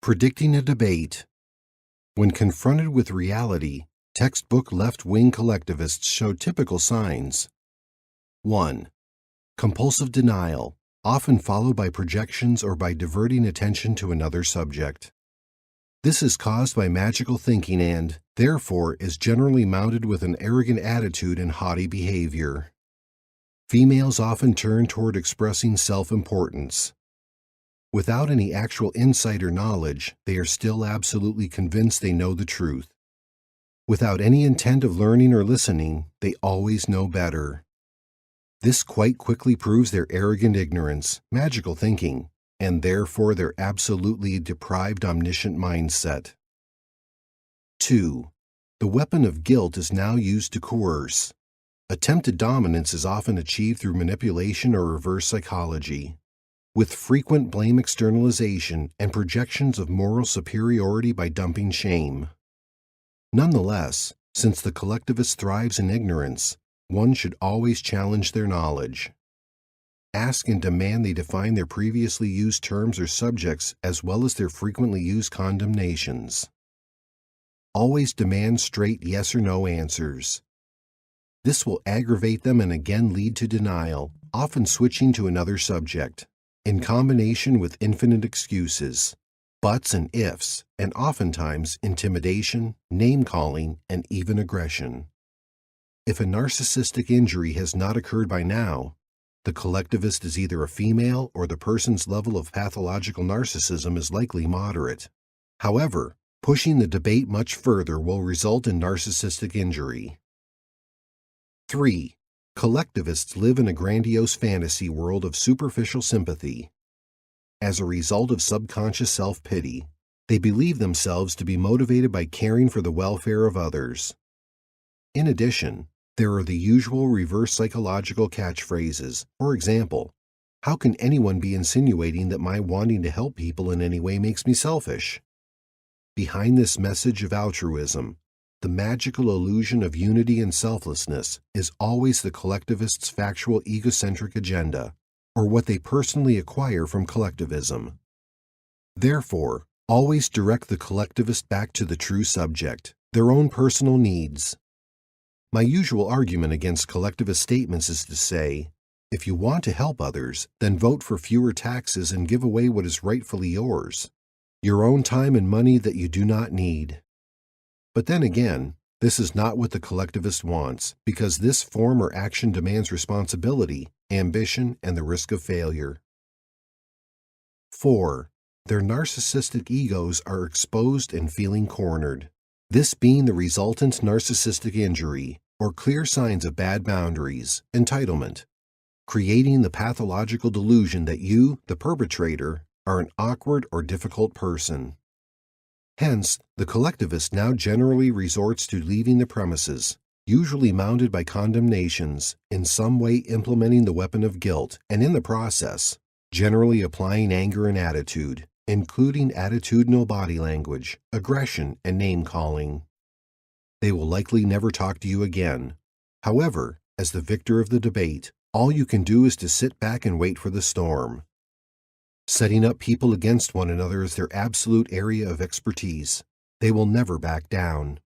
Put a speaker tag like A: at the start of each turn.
A: Predicting a debate. When confronted with reality, textbook left-wing collectivists show typical signs. 1. Compulsive denial, often followed by projections or by diverting attention to another subject. This is caused by magical thinking and, therefore, is generally mounted with an arrogant attitude and haughty behavior. Females often turn toward expressing self-importance. Without any actual insight or knowledge, they are still absolutely convinced they know the truth. Without any intent of learning or listening, they always know better. This quite quickly proves their arrogant ignorance, magical thinking, and therefore their absolutely deprived omniscient mindset. 2. The weapon of guilt is now used to coerce. Attempted dominance is often achieved through manipulation or reverse psychology, with frequent blame externalization and projections of moral superiority by dumping shame. Nonetheless, since the collectivist thrives in ignorance, one should always challenge their knowledge. Ask and demand they define their previously used terms or subjects as well as their frequently used condemnations. Always demand straight yes or no answers. This will aggravate them and again lead to denial, often switching to another subject, in combination with infinite excuses, buts and ifs, and oftentimes intimidation, name-calling, and even aggression. If a narcissistic injury has not occurred by now, the collectivist is either a female or the person's level of pathological narcissism is likely moderate. However, pushing the debate much further will result in narcissistic injury. 3. Collectivists live in a grandiose fantasy world of superficial sympathy. As a result of subconscious self-pity, they believe themselves to be motivated by caring for the welfare of others. In addition, there are the usual reverse psychological catchphrases. For example, how can anyone be insinuating that my wanting to help people in any way makes me selfish? Behind this message of altruism, the magical illusion of unity and selflessness is always the collectivist's factual egocentric agenda, or what they personally acquire from collectivism. Therefore, always direct the collectivist back to the true subject, their own personal needs. My usual argument against collectivist statements is to say, if you want to help others, then vote for fewer taxes and give away what is rightfully yours, your own time and money that you do not need. But then again, this is not what the collectivist wants, because this form or action demands responsibility, ambition, and the risk of failure. 4. Their narcissistic egos are exposed and feeling cornered. This being the resultant narcissistic injury, or clear signs of bad boundaries, entitlement, creating the pathological delusion that you, the perpetrator, are an awkward or difficult person. Hence, the collectivist now generally resorts to leaving the premises, usually mounted by condemnations, in some way implementing the weapon of guilt, and in the process, generally applying anger and attitude, including attitudinal body language, aggression, and name-calling. They will likely never talk to you again. However, as the victor of the debate, all you can do is to sit back and wait for the storm. Setting up people against one another is their absolute area of expertise. They will never back down.